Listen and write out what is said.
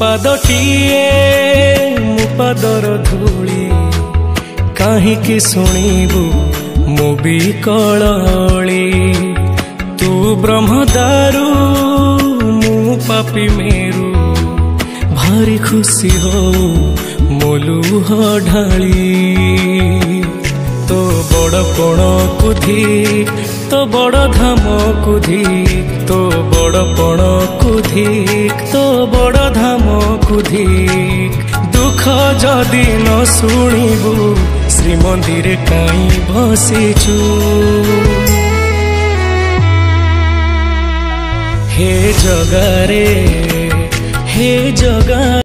पादटिए मो पादर धूली काहींकि शुणिबु मो बिकली तू ब्रह्मदारू मु पापी मेरू भारी खुशी हो मोलुह ढाली तो बड़ पण कुधी तो बड़ धाम कुधी तो बड़ पण कुधी तो बड़ धाम कुधी दुख जदि न शुणिबु श्रीमंदिर काई बसिचु हे जगारे हे जगा।